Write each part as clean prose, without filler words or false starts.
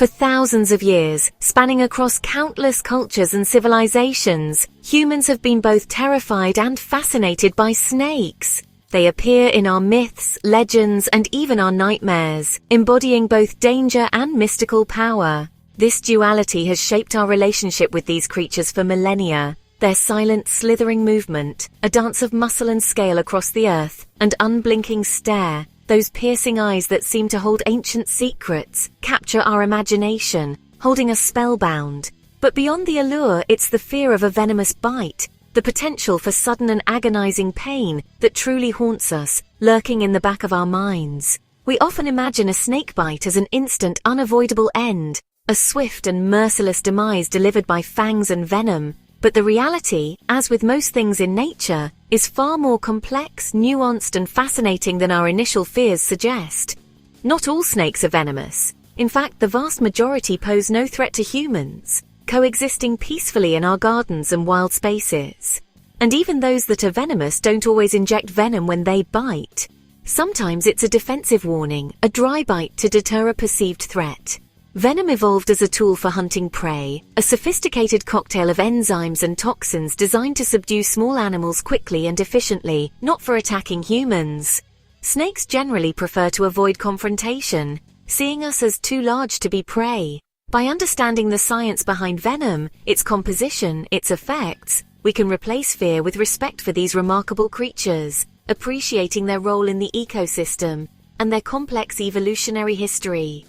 For thousands of years, spanning across countless cultures and civilizations, humans have been both terrified and fascinated by snakes. They appear in our myths, legends, and even our nightmares, embodying both danger and mystical power. This duality has shaped our relationship with these creatures for millennia. Their silent, slithering movement, a dance of muscle and scale across the earth, and unblinking stare, those piercing eyes that seem to hold ancient secrets, capture our imagination, holding us spellbound. But beyond the allure, it's the fear of a venomous bite, the potential for sudden and agonizing pain that truly haunts us, lurking in the back of our minds. We often imagine a snake bite as an instant, unavoidable end, a swift and merciless demise delivered by fangs and venom. But the reality, as with most things in nature, is far more complex, nuanced, and fascinating than our initial fears suggest. Not all snakes are venomous. In fact, the vast majority pose no threat to humans, coexisting peacefully in our gardens and wild spaces. And even those that are venomous don't always inject venom when they bite. Sometimes it's a defensive warning, a dry bite to deter a perceived threat. Venom evolved as a tool for hunting prey, a sophisticated cocktail of enzymes and toxins designed to subdue small animals quickly and efficiently, not for attacking humans. Snakes generally prefer to avoid confrontation, seeing us as too large to be prey. By understanding the science behind venom, its composition, its effects, we can replace fear with respect for these remarkable creatures, appreciating their role in the ecosystem and their complex evolutionary history.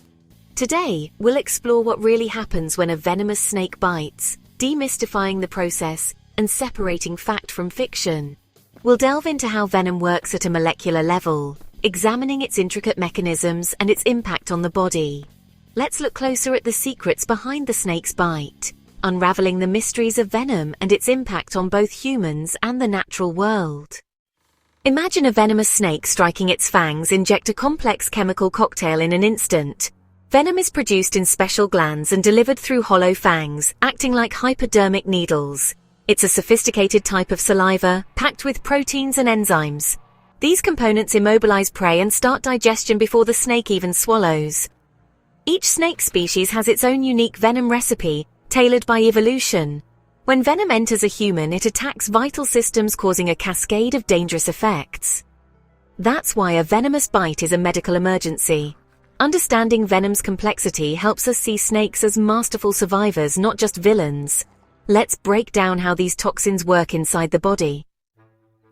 Today, we'll explore what really happens when a venomous snake bites, demystifying the process and separating fact from fiction. We'll delve into how venom works at a molecular level, examining its intricate mechanisms and its impact on the body. Let's look closer at the secrets behind the snake's bite, unraveling the mysteries of venom and its impact on both humans and the natural world. Imagine a venomous snake striking its fangs inject a complex chemical cocktail in an instant. Venom is produced in special glands and delivered through hollow fangs, acting like hypodermic needles. It's a sophisticated type of saliva, packed with proteins and enzymes. These components immobilize prey and start digestion before the snake even swallows. Each snake species has its own unique venom recipe, tailored by evolution. When venom enters a human, it attacks vital systems, causing a cascade of dangerous effects. That's why a venomous bite is a medical emergency. Understanding venom's complexity helps us see snakes as masterful survivors, not just villains. Let's break down how these toxins work inside the body.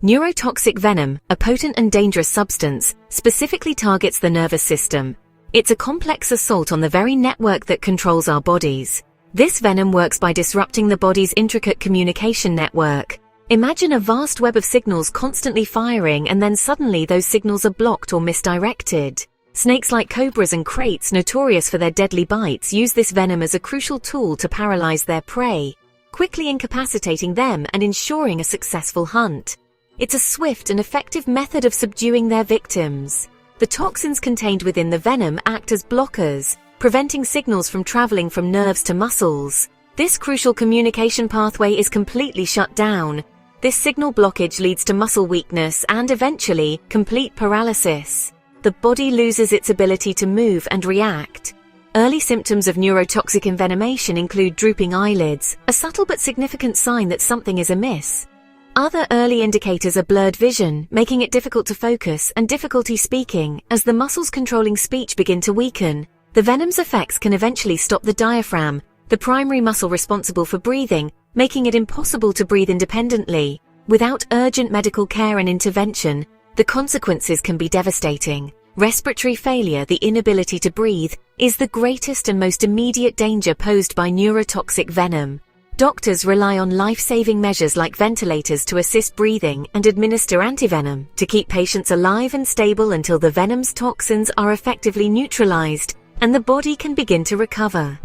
Neurotoxic venom, a potent and dangerous substance, specifically targets the nervous system. It's a complex assault on the very network that controls our bodies. This venom works by disrupting the body's intricate communication network. Imagine a vast web of signals constantly firing, and then suddenly those signals are blocked or misdirected. Snakes like cobras and kraits, notorious for their deadly bites, use this venom as a crucial tool to paralyze their prey, quickly incapacitating them and ensuring a successful hunt. It's a swift and effective method of subduing their victims. The toxins contained within the venom act as blockers, preventing signals from traveling from nerves to muscles. This crucial communication pathway is completely shut down. This signal blockage leads to muscle weakness and, eventually, complete paralysis. The body loses its ability to move and react. Early symptoms of neurotoxic envenomation include drooping eyelids, a subtle but significant sign that something is amiss. Other early indicators are blurred vision, making it difficult to focus, and difficulty speaking, as the muscles controlling speech begin to weaken. The venom's effects can eventually stop the diaphragm, the primary muscle responsible for breathing, making it impossible to breathe independently. Without urgent medical care and intervention, the consequences can be devastating. Respiratory failure, the inability to breathe, is the greatest and most immediate danger posed by neurotoxic venom. Doctors rely on life-saving measures like ventilators to assist breathing and administer antivenom to keep patients alive and stable until the venom's toxins are effectively neutralized and the body can begin to recover.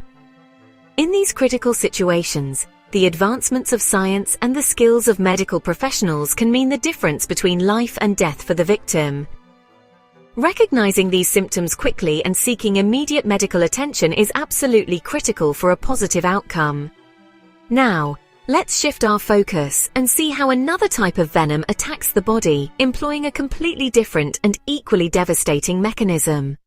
In these critical situations, the advancements of science and the skills of medical professionals can mean the difference between life and death for the victim. Recognizing these symptoms quickly and seeking immediate medical attention is absolutely critical for a positive outcome. Now, let's shift our focus and see how another type of venom attacks the body, employing a completely different and equally devastating mechanism.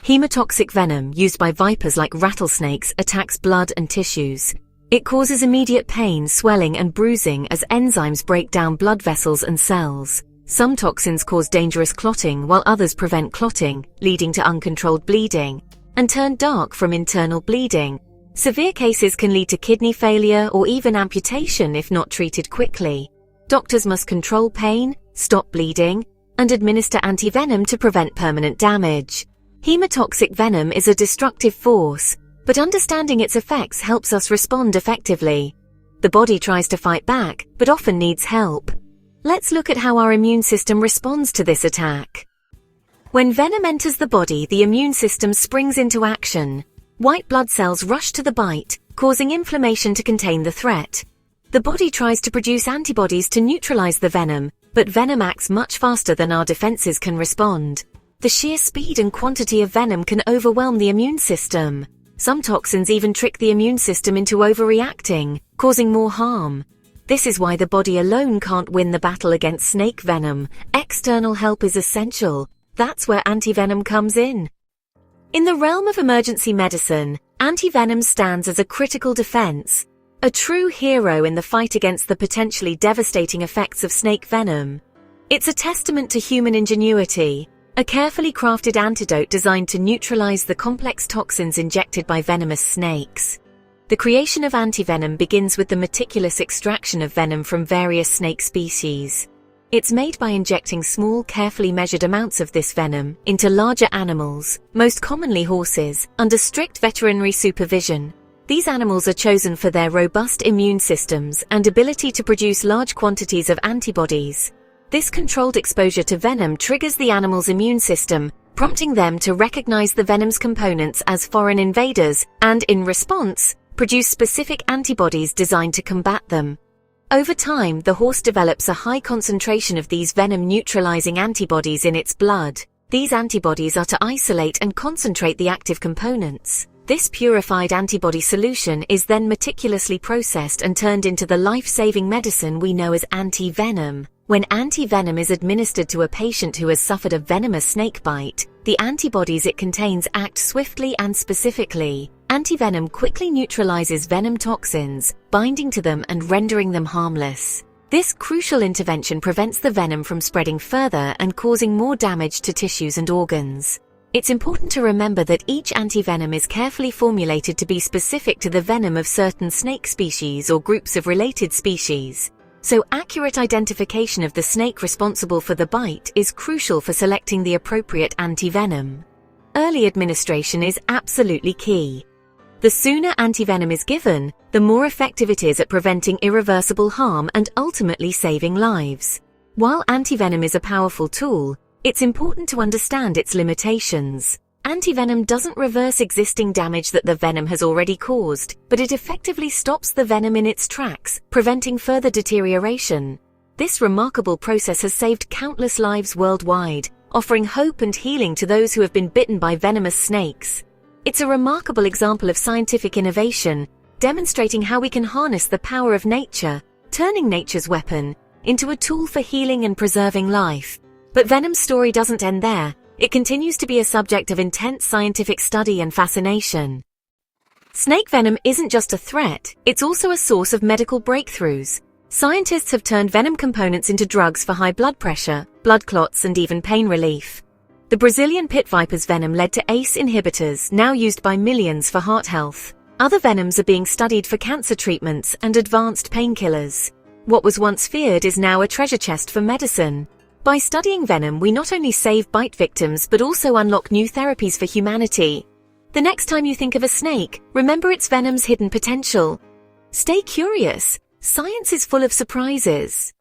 Hemotoxic venom, used by vipers like rattlesnakes, attacks blood and tissues. It causes immediate pain, swelling, and bruising as enzymes break down blood vessels and cells. Some toxins cause dangerous clotting, while others prevent clotting, leading to uncontrolled bleeding, and turn dark from internal bleeding. Severe cases can lead to kidney failure or even amputation if not treated quickly. Doctors must control pain, stop bleeding, and administer antivenom to prevent permanent damage. Hemotoxic venom is a destructive force, but understanding its effects helps us respond effectively. The body tries to fight back, but often needs help. Let's look at how our immune system responds to this attack. When venom enters the body, the immune system springs into action. White blood cells rush to the bite, causing inflammation to contain the threat. The body tries to produce antibodies to neutralize the venom, but venom acts much faster than our defenses can respond. The sheer speed and quantity of venom can overwhelm the immune system. Some toxins even trick the immune system into overreacting, causing more harm. This is why the body alone can't win the battle against snake venom. External help is essential. That's where antivenom comes in. In the realm of emergency medicine, antivenom stands as a critical defense, a true hero in the fight against the potentially devastating effects of snake venom. It's a testament to human ingenuity, a carefully crafted antidote designed to neutralize the complex toxins injected by venomous snakes. The creation of antivenom begins with the meticulous extraction of venom from various snake species. It's made by injecting small, carefully measured amounts of this venom into larger animals, most commonly horses, under strict veterinary supervision. These animals are chosen for their robust immune systems and ability to produce large quantities of antibodies. This controlled exposure to venom triggers the animal's immune system, prompting them to recognize the venom's components as foreign invaders and, in response, produce specific antibodies designed to combat them. Over time, the horse develops a high concentration of these venom-neutralizing antibodies in its blood. These antibodies are to isolate and concentrate the active components. This purified antibody solution is then meticulously processed and turned into the life-saving medicine we know as antivenom. When antivenom is administered to a patient who has suffered a venomous snake bite, the antibodies it contains act swiftly and specifically. Antivenom quickly neutralizes venom toxins, binding to them and rendering them harmless. This crucial intervention prevents the venom from spreading further and causing more damage to tissues and organs. It's important to remember that each antivenom is carefully formulated to be specific to the venom of certain snake species or groups of related species. So accurate identification of the snake responsible for the bite is crucial for selecting the appropriate antivenom. Early administration is absolutely key. The sooner antivenom is given, the more effective it is at preventing irreversible harm and ultimately saving lives. While antivenom is a powerful tool, it's important to understand its limitations. Antivenom doesn't reverse existing damage that the venom has already caused, but it effectively stops the venom in its tracks, preventing further deterioration. This remarkable process has saved countless lives worldwide, offering hope and healing to those who have been bitten by venomous snakes. It's a remarkable example of scientific innovation, demonstrating how we can harness the power of nature, turning nature's weapon into a tool for healing and preserving life. But Venom's story doesn't end there. It continues to be a subject of intense scientific study and fascination. Snake venom isn't just a threat, it's also a source of medical breakthroughs. Scientists have turned venom components into drugs for high blood pressure, blood clots, and even pain relief. The Brazilian pit viper's venom led to ACE inhibitors, now used by millions for heart health. Other venoms are being studied for cancer treatments and advanced painkillers. What was once feared is now a treasure chest for medicine. By studying venom, we not only save bite victims but also unlock new therapies for humanity. The next time you think of a snake, remember its venom's hidden potential. Stay curious. Science is full of surprises.